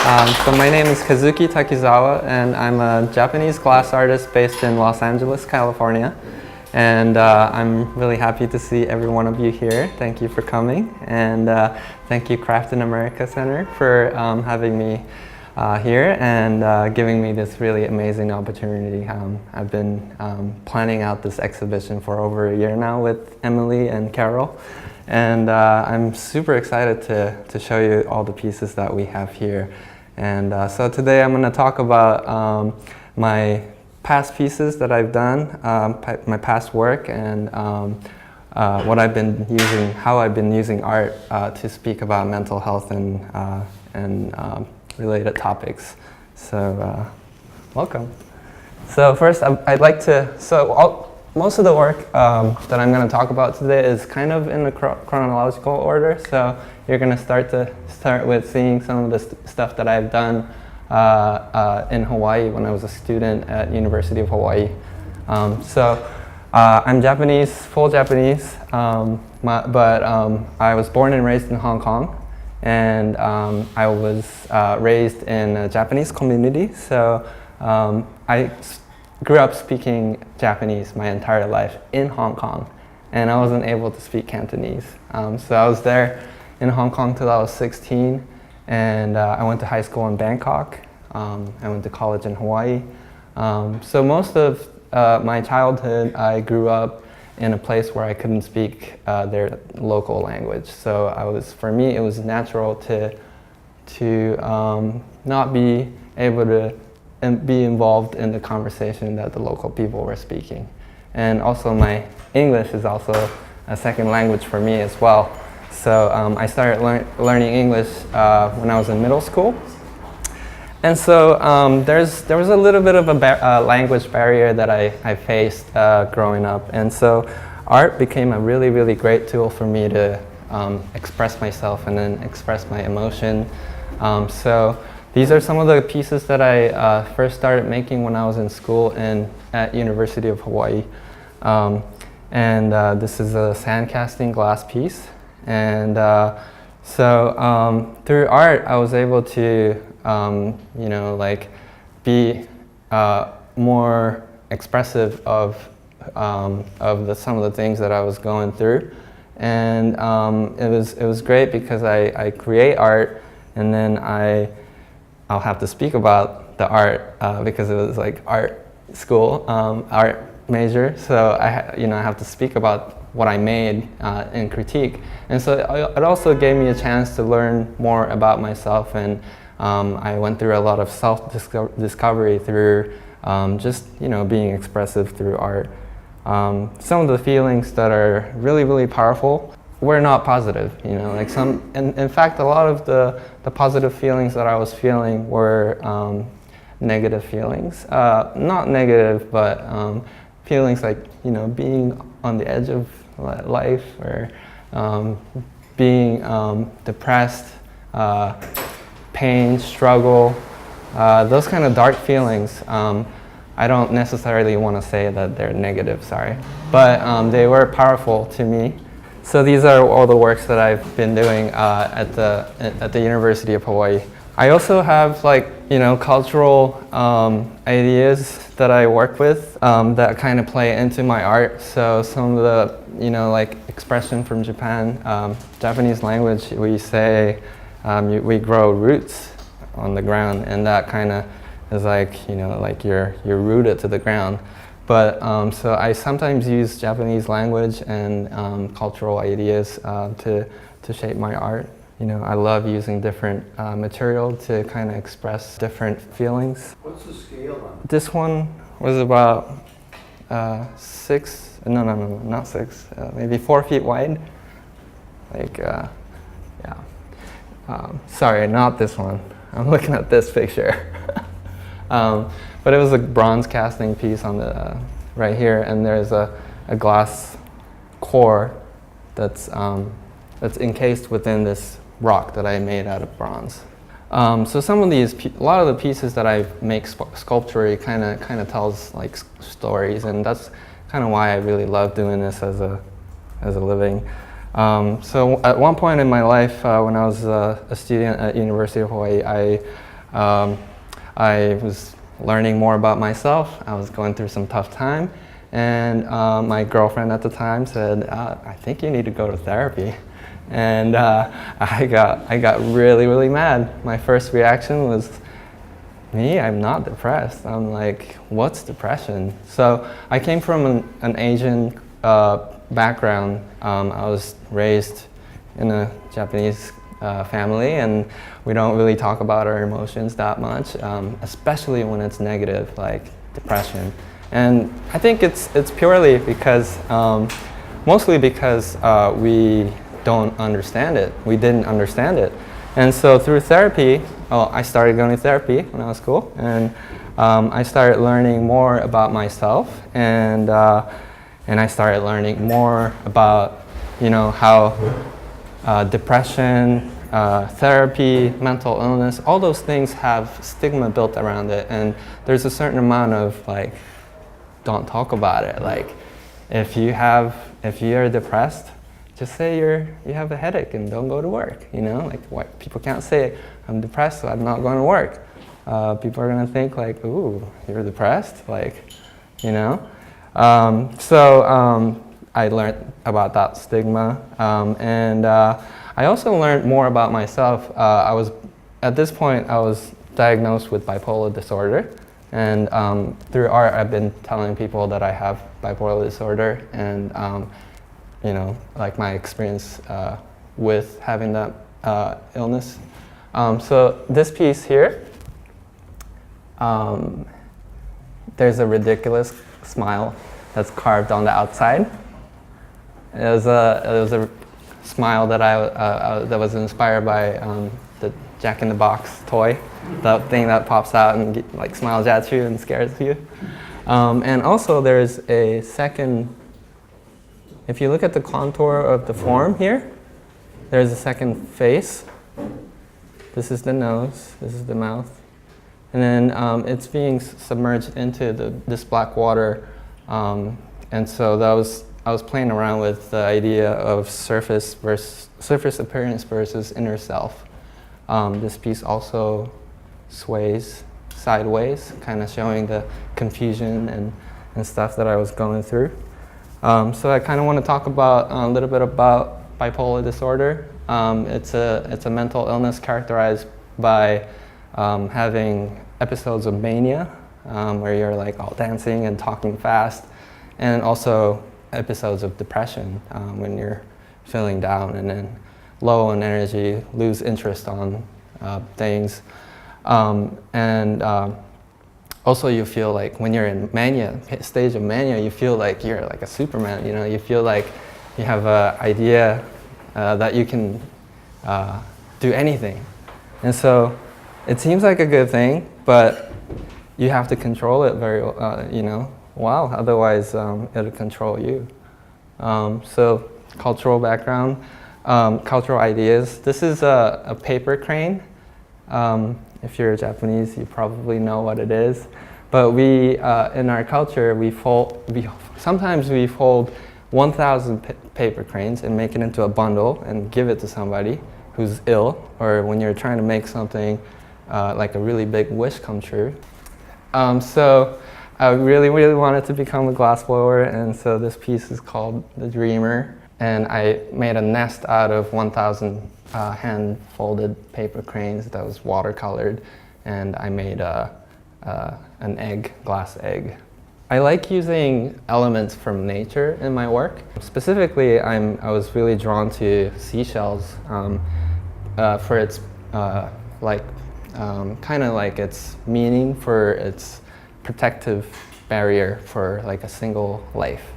So my name is Kazuki Takizawa, and I'm a Japanese glass artist based in Los Angeles, California. And I'm really happy to see every one of you here. Thank you for coming, and thank you Craft in America Center for having me here and giving me this really amazing opportunity. I've been planning out this exhibition for over a year now with Emily and Carol, and I'm super excited to show you all the pieces that we have here. And so today I'm going to talk about my past pieces that I've done, my past work, and what I've been using, how I've been using art to speak about mental health and related topics. So welcome. So first I'd like to, most of the work that I'm going to talk about today is kind of in a chronological order. So you're going to start with seeing some of the stuff that I've done in Hawaii when I was a student at University of Hawaii. I'm Japanese, full Japanese, but I was born and raised in Hong Kong, and I was raised in a Japanese community. So I grew up speaking Japanese my entire life in Hong Kong, and I wasn't able to speak Cantonese. So I was there in Hong Kong till I was 16, and I went to high school in Bangkok. I went to college in Hawaii. So most of my childhood, I grew up in a place where I couldn't speak their local language. So for me, it was natural to not be able to be involved in the conversation that the local people were speaking. And also my English is also a second language for me as well. So I started learning English when I was in middle school. And so there was a little bit of a language barrier that I faced growing up. And so art became a really, really great tool for me to express myself and then express my emotion. So these are some of the pieces that I first started making when I was in school at University of Hawaii. This is a sand casting glass piece. And through art, I was able to be more expressive of some of the things that I was going through. And it was great because I create art, and then I'll have to speak about the art because it was like art school, art major. So I have to speak about what I made and critique. And so it also gave me a chance to learn more about myself, and I went through a lot of self-discovery through just being expressive through art. Some of the feelings that are really, really powerful were not positive. In fact, a lot of the positive feelings that I was feeling were negative feelings. Not negative, but feelings like being on the edge of life, or being depressed, pain, struggle, those kind of dark feelings. I don't necessarily want to say that they're negative, sorry, but they were powerful to me. So these are all the works that I've been doing at the University of Hawaii. I also have cultural ideas that I work with that kind of play into my art. So some of the expression from Japan, Japanese language, we say we grow roots on the ground, and that kind of is you're rooted to the ground. But so I sometimes use Japanese language and cultural ideas to shape my art. I love using different material to kind of express different feelings. What's the scale on it? This one was about not 6, maybe 4 feet wide. Sorry, not this one. I'm looking at this picture. But it was a bronze casting piece on the right here, and there's a glass core that's encased within this rock that I made out of bronze. So some of these, a lot of the pieces that I make sculpture kind of tells stories, and that's kind of why I really love doing this as a living. So at one point in my life, when I was a student at University of Hawaii, I was learning more about myself. I was going through some tough time, and my girlfriend at the time said, I think you need to go to therapy. And I got really mad. My first reaction was, me? I'm not depressed. I'm like, what's depression? So I came from an Asian background. I was raised in a Japanese family, and we don't really talk about our emotions that much, especially when it's negative, like depression. And I think it's purely because, mostly because we don't understand it. We didn't understand it. And so through therapy, I started going to therapy when I was cool, and I started learning more about myself, and I started learning more about, how depression, therapy, mental illness, all those things have stigma built around it, and there's a certain amount of like, don't talk about it. Like, if you're depressed, just say you have a headache and don't go to work. Like, what people can't say, I'm depressed, so I'm not going to work. People are gonna think like, ooh, you're depressed, like, So I learned about that stigma, and I also learned more about myself. At this point, I was diagnosed with bipolar disorder, and through art, I've been telling people that I have bipolar disorder, and like my experience with having that illness. So this piece here, there's a ridiculous smile that's carved on the outside. It was a smile that that was inspired by the Jack in the Box toy, that thing that pops out and like smiles at you and scares you. And also there's a second. If you look at the contour of the form here, there's a second face. This is the nose, this is the mouth. And then it's being submerged into this black water. And so I was playing around with the idea of surface appearance versus inner self. This piece also sways sideways, kind of showing the confusion and stuff that I was going through. So I kind of want to talk about a little bit about bipolar disorder. It's a mental illness characterized by having episodes of mania, where you're like all dancing and talking fast, and also episodes of depression, when you're feeling down and then low on energy, lose interest on things, and also you feel like when you're in mania, stage of mania, you feel like you're like a Superman, you feel like you have an idea that you can do anything. And so it seems like a good thing, but you have to control it very, well, otherwise it'll control you. So cultural background, cultural ideas. This is a paper crane. If you're Japanese, you probably know what it is. But we, in our culture, sometimes we fold 1,000 paper cranes and make it into a bundle and give it to somebody who's ill, or when you're trying to make something like a really big wish come true. So I really wanted to become a glassblower, and so this piece is called The Dreamer. And I made a nest out of 1,000 hand-folded paper cranes that was watercolored, and I made an egg, glass egg. I like using elements from nature in my work. Specifically, I was really drawn to seashells for its kind of like its meaning, for its protective barrier for like a single life.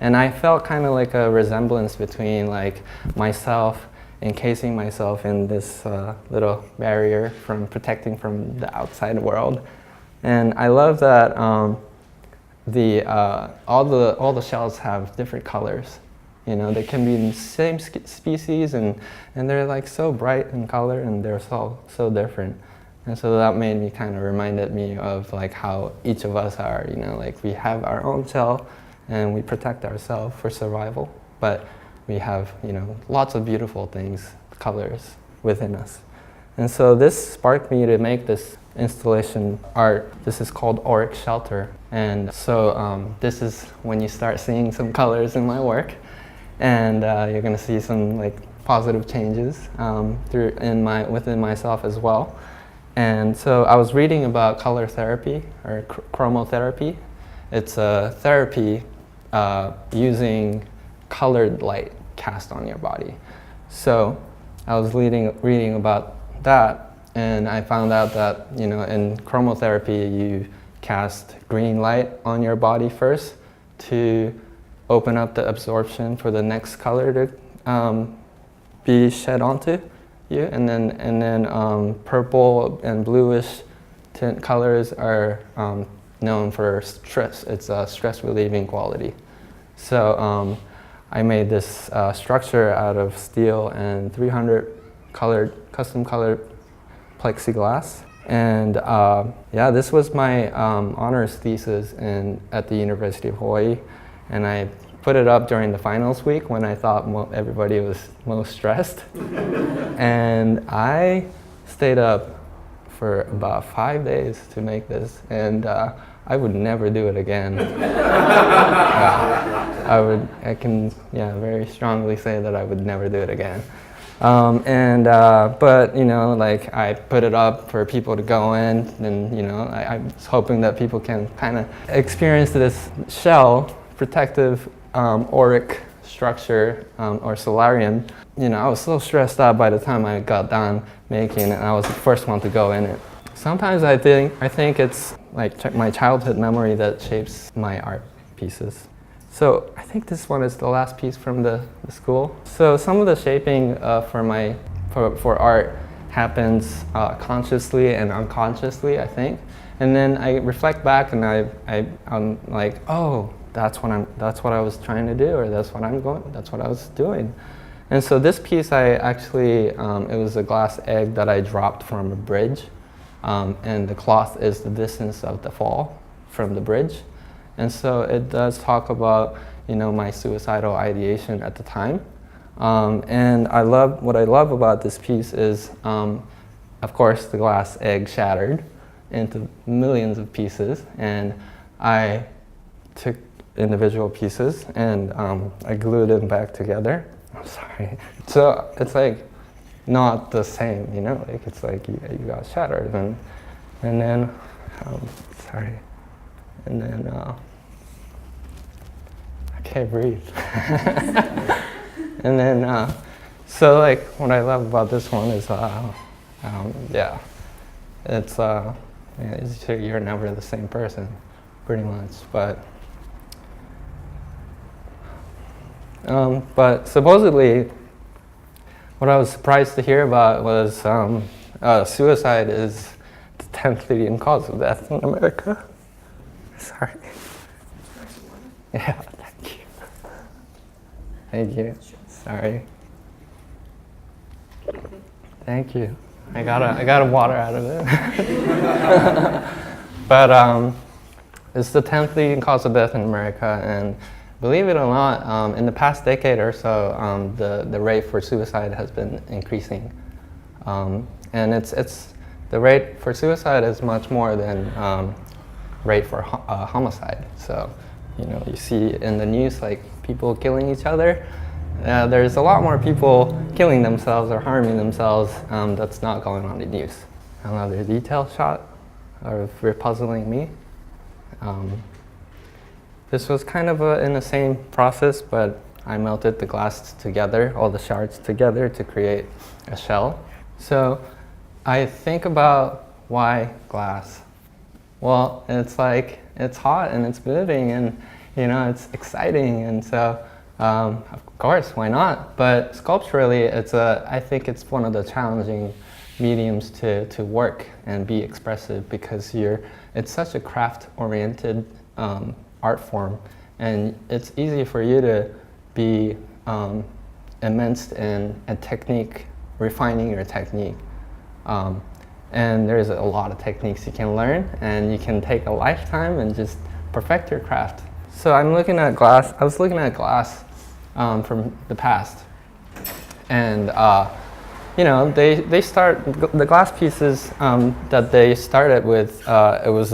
And I felt kind of like a resemblance between like myself encasing myself in this little barrier from protecting from the outside world. And I love that all the shells have different colors. They can be in the same species, and they're like so bright in color, and they're so different. And so that made me kind of reminded me of like how each of us are. Like we have our own shell, and we protect ourselves for survival, but we have, lots of beautiful things, colors within us. And so this sparked me to make this installation art. This is called Auric shelter. And so this is when you start seeing some colors in my work, and you're going to see some like positive changes within myself as well. And so I was reading about color therapy or chromotherapy. It's a therapy using colored light cast on your body. So I was reading about that, and I found out that in chromotherapy you cast green light on your body first to open up the absorption for the next color to be shed onto you, and then purple and bluish tint colors are known for stress. It's a stress relieving quality. So I made this structure out of steel and 300 custom colored plexiglass. And yeah, this was my honors thesis at the University of Hawaii, and I put it up during the finals week when I thought everybody was most stressed. And I stayed up for about 5 days to make this, and I would never do it again. I can very strongly say that I would never do it again. But like I put it up for people to go in, and I was hoping that people can kind of experience this shell protective auric structure or solarium. I was so stressed out by the time I got done making it, and I was the first one to go in it. Sometimes I think it's like my childhood memory that shapes my art pieces. So I think this one is the last piece from the school. So some of the shaping for art happens consciously and unconsciously, I think. And then I reflect back, and I'm like, oh, that's what I was trying to do, or that's what I was doing. And so this piece, I actually it was a glass egg that I dropped from a bridge, and the cloth is the distance of the fall from the bridge. And so it does talk about my suicidal ideation at the time. And what I love about this piece is, of course, the glass egg shattered into millions of pieces, and I took individual pieces and I glued them back together. I'm sorry. So it's like not the same, like it's like you got shattered, and then sorry, and then I can't breathe. And then so like what I love about this one is it's you're never the same person, pretty much, but supposedly, what I was surprised to hear about was suicide is the 10th leading cause of death in America. Sorry. Yeah, thank you. Thank you. Sorry. Thank you. I got a water out of it. But it's the 10th leading cause of death in America, and believe it or not, in the past decade or so, the rate for suicide has been increasing, and it's the rate for suicide is much more than rate for homicide. So, you see in the news like people killing each other. There's a lot more people killing themselves or harming themselves that's not going on the news. Another detail shot of puzzling me. This was kind of in the same process, but I melted the glass together, all the shards together to create a shell. So I think about why glass. Well, it's like, it's hot and it's moving and it's exciting, and so of course, why not? But sculpturally, I think it's one of the challenging mediums to work and be expressive, because it's such a craft-oriented art form, and it's easy for you to be immersed in a technique, refining your technique. And there's a lot of techniques you can learn, and you can take a lifetime and just perfect your craft. So I was looking at glass from the past, and you know, they start, the glass pieces that they started with, it was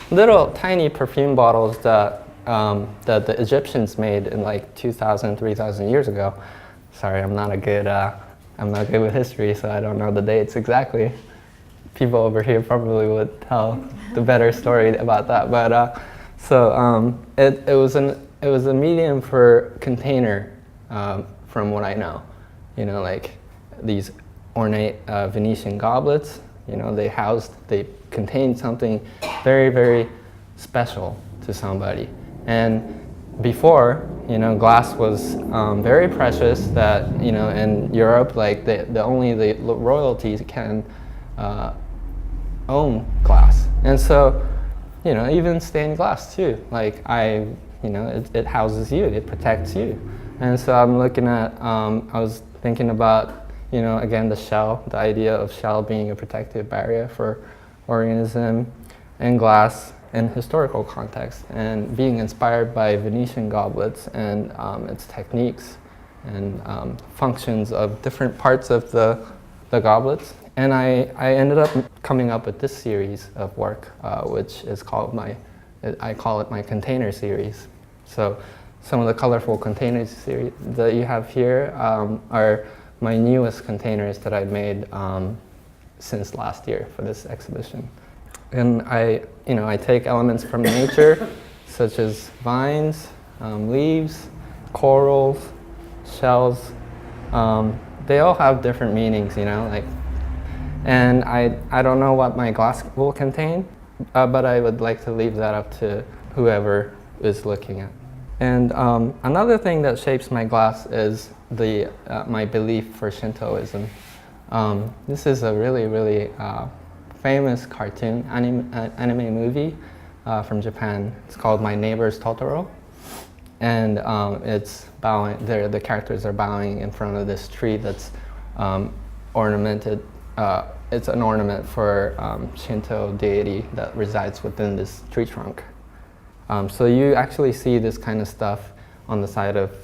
little tiny perfume bottles that the Egyptians made in like 2,000, 3,000 years ago. Sorry, I'm not good with history, so I don't know the dates exactly. People over here probably would tell the better story about that. But it was a medium for container, from what I know. You know, like these ornate Venetian goblets. You know, they contained something very, very special to somebody. And before, you know, glass was very precious. That, you know, in Europe, like only the royalties can own glass. And so, you know, even stained glass too. Like you know, it houses you, it protects you. And so I'm looking at, I was thinking about, you know, again, the shell, the idea of shell being a protective barrier for organism and glass in historical context, and being inspired by Venetian goblets and its techniques and functions of different parts of the goblets. And I ended up coming up with this series of work, which is called I call it my container series. So some of the colorful containers series that you have here are my newest containers that I made since last year for this exhibition. And I take elements from nature, such as vines, leaves, corals, shells. They all have different meanings, you know, like. And I don't know what my glass will contain, but I would like to leave that up to whoever is looking at. And another thing that shapes my glass is my belief for Shintoism. This is a really, really famous cartoon anime movie from Japan. It's called My Neighbor's Totoro, and it's bowing. The characters are bowing in front of this tree that's ornamented. It's an ornament for Shinto deity that resides within this tree trunk. So you actually see this kind of stuff on the side of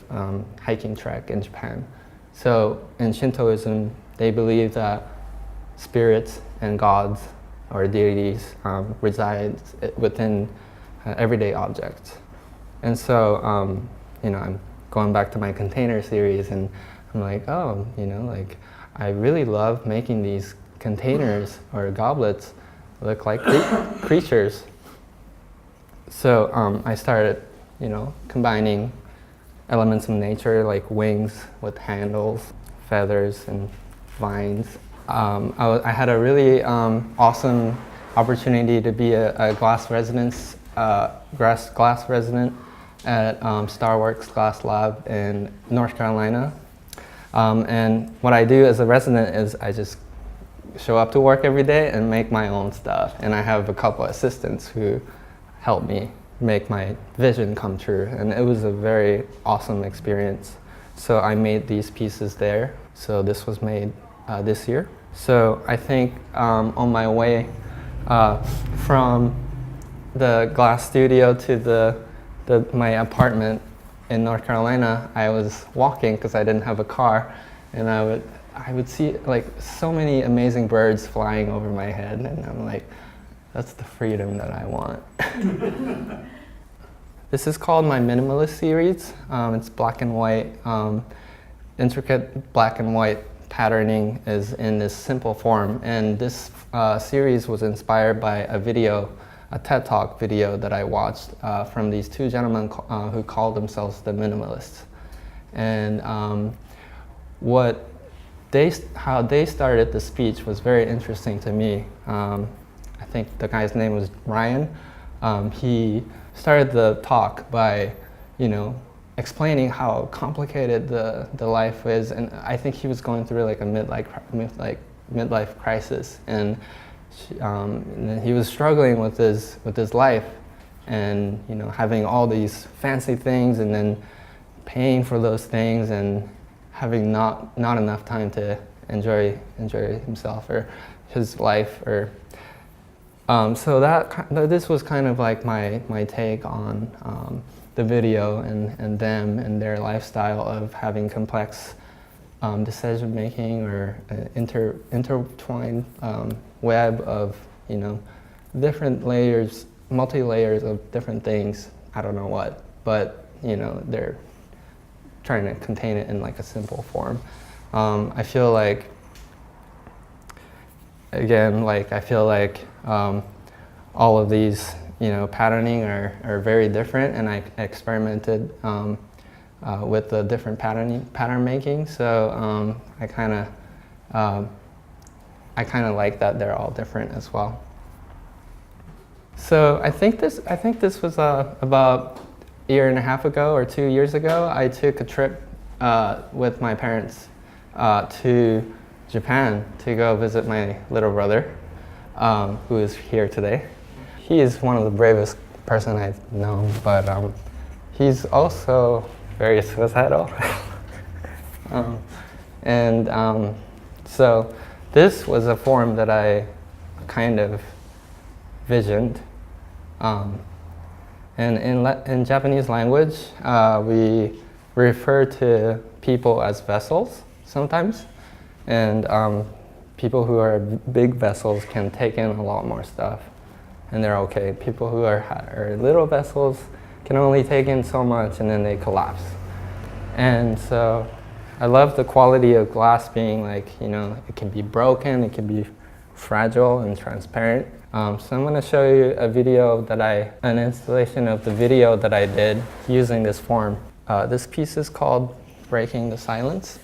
hiking track in Japan. So in Shintoism, they believe that spirits and gods or deities reside within everyday objects. And so, you know, I'm going back to my container series, and I'm like, oh, you know, like I really love making these containers or goblets look like creatures. So I started, you know, combining elements of nature like wings with handles, feathers, and vines. I had a really awesome opportunity to be a glass resident at Starworks Glass Lab in North Carolina. And what I do as a resident is I just show up to work every day and make my own stuff. And I have a couple assistants who help me make my vision come true. And it was a very awesome experience. So I made these pieces there. So this was made this year. So I think on my way from the glass studio to my apartment in North Carolina, I was walking because I didn't have a car, and I would see like so many amazing birds flying over my head, and I'm like, that's the freedom that I want. This is called my Minimalist Series. It's black and white. Intricate black and white patterning is in this simple form, and this series was inspired by a TED Talk video that I watched from these two gentlemen who called themselves the Minimalists. And how they started the speech was very interesting to me. I think the guy's name was Ryan. He started the talk by, you know, explaining how complicated the life is, and I think he was going through like a midlife crisis, and he was struggling with his life, and you know, having all these fancy things and then paying for those things and having not enough time to enjoy himself or his life. Or so this was kind of like my take on the video and them and their lifestyle of having complex decision making or intertwined web of, you know, different layers, multi-layers of different things. I don't know what, but, you know, they're trying to contain it in like a simple form. I feel like, again, like I feel like all of these, you know, patterning are very different, and I experimented with the different pattern making. So I kind of like that they're all different as well. So I think this was about a year and a half ago or 2 years ago. I took a trip with my parents to Japan to go visit my little brother, who is here today. He is one of the bravest person I've known, but he's also very suicidal. So this was a form that I kind of visioned. And in Japanese language, we refer to people as vessels sometimes. And people who are big vessels can take in a lot more stuff, and they're okay. People who are little vessels can only take in so much, and then they collapse. And so I love the quality of glass being like, you know, it can be broken, it can be fragile and transparent. So I'm going to show you a video an installation of the video that I did using this form. This piece is called Breaking the Silence.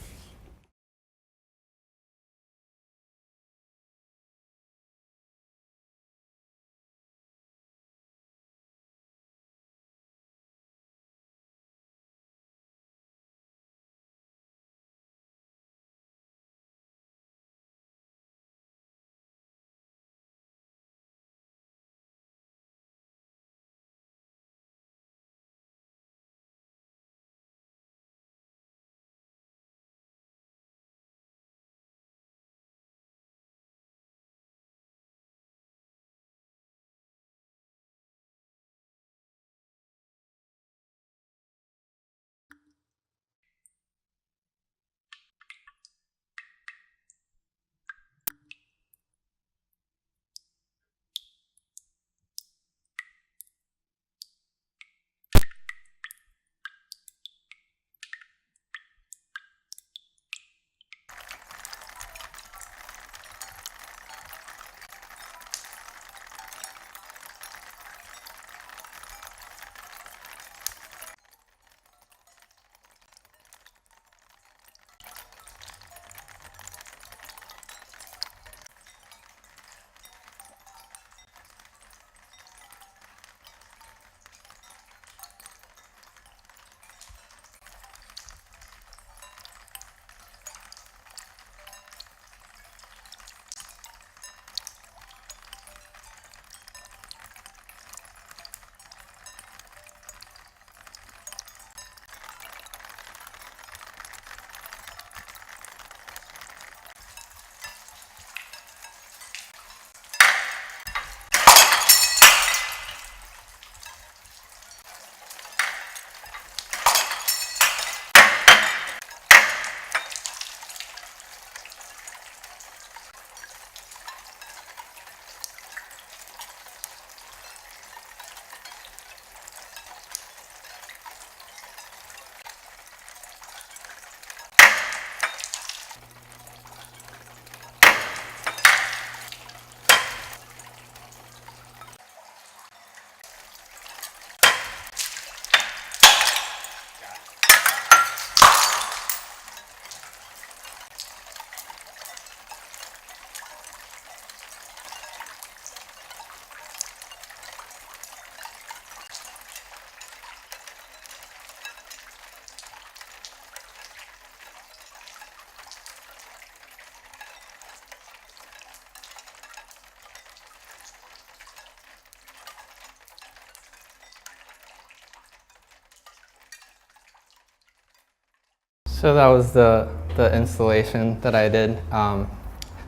So that was the installation that I did.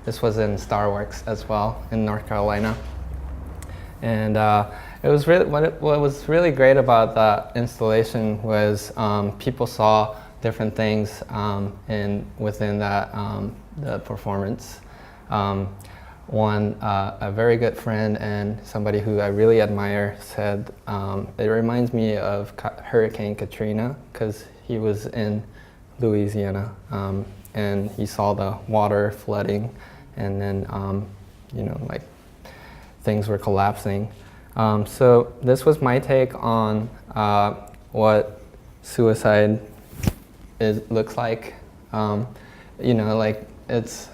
This was in Star Works as well in North Carolina. And it was really, what was really great about that installation was people saw different things within that the performance. A very good friend and somebody who I really admire said it reminds me of Hurricane Katrina, because he was in Louisiana and he saw the water flooding, and then like things were collapsing. So this was my take on what suicide looks like. Like it's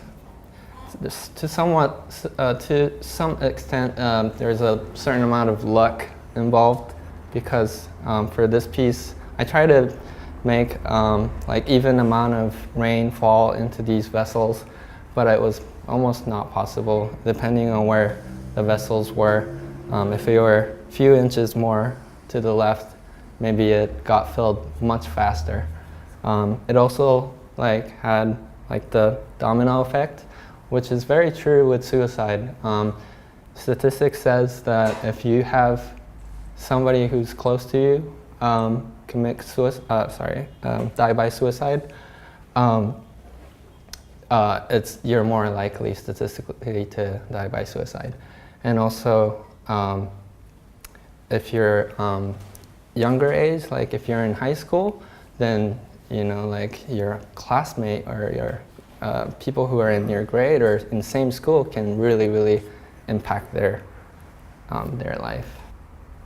to some extent there's a certain amount of luck involved, because for this piece I try to make like even amount of rain fall into these vessels, but it was almost not possible depending on where the vessels were. If they were a few inches more to the left, maybe it got filled much faster. It also had the domino effect, which is very true with suicide. Statistics says that if you have somebody who's close to you die by suicide, you're more likely statistically to die by suicide. And also, if you're younger age, like if you're in high school, then your classmate or your people who are in your grade or in the same school can really impact their life.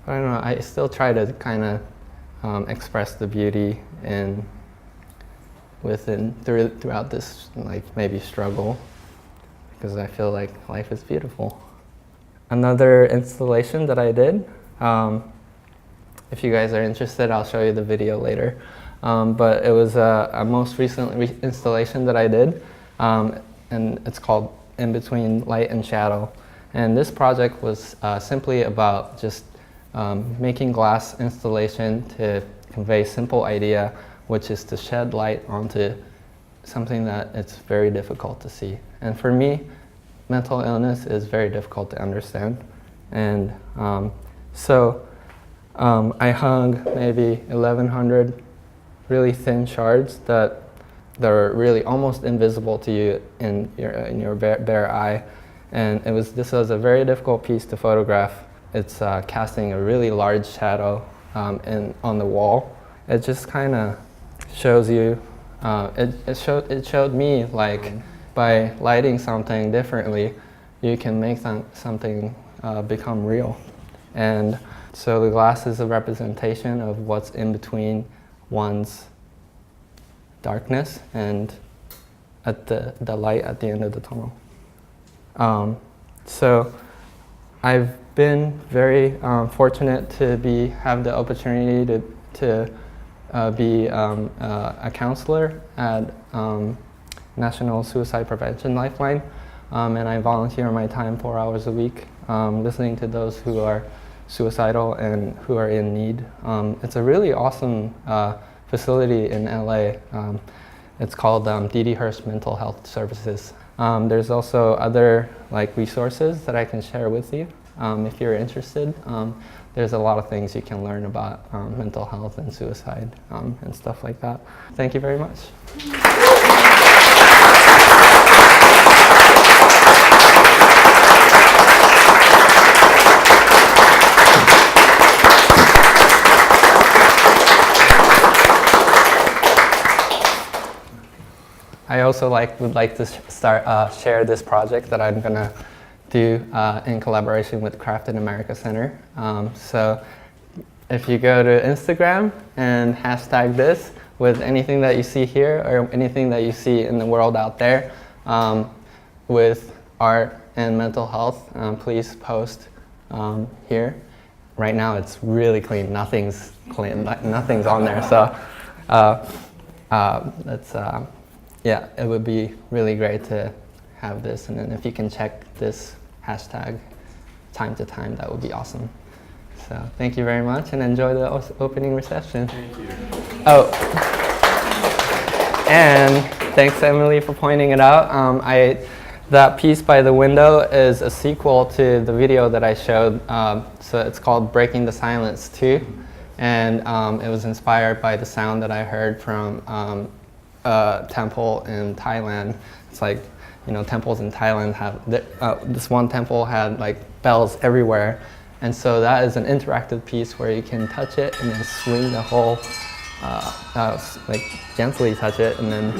I don't know, I still try to kind of express the beauty throughout this maybe struggle, because I feel like life is beautiful. Another installation that I did, if you guys are interested, I'll show you the video later. But it was a most recent installation that I did, and it's called In Between Light and Shadow. And this project was simply about just making glass installation to convey simple idea, which is to shed light onto something that it's very difficult to see. And for me, mental illness is very difficult to understand. And so I hung maybe 1,100 really thin shards that are really almost invisible to you in your bare eye. And this was a very difficult piece to photograph. It's casting a really large shadow on the wall. It just kind of shows you, it showed me by lighting something differently, you can make something become real. And so the glass is a representation of what's in between one's darkness and at the light at the end of the tunnel. So I've been very fortunate to have the opportunity to be a counselor at National Suicide Prevention Lifeline, and I volunteer my time 4 hours a week listening to those who are suicidal and who are in need. It's a really awesome facility in LA. It's called D.D. Hurst Mental Health Services. There's also other resources that I can share with you if you're interested. There's a lot of things you can learn about mental health and suicide and stuff like that. Thank you very much. I also would like to share this project that I'm gonna do in collaboration with Crafted America Center. So if you go to Instagram and hashtag this with anything that you see here or anything that you see in the world out there with art and mental health, please post here. Right now it's really clean. Nothing's clean. Nothing's on there. So yeah, it would be really great to have this, and then if you can check this hashtag time to time, that would be awesome. So thank you very much, and enjoy the opening reception. Thank you. Oh, and thanks Emily for pointing it out. That piece by the window is a sequel to the video that I showed, so it's called Breaking the Silence 2. And it was inspired by the sound that I heard from a temple in Thailand. It's like, you know, temples in Thailand have, this one temple had like bells everywhere. And so that is an interactive piece where you can touch it and then swing the whole, like gently touch it and then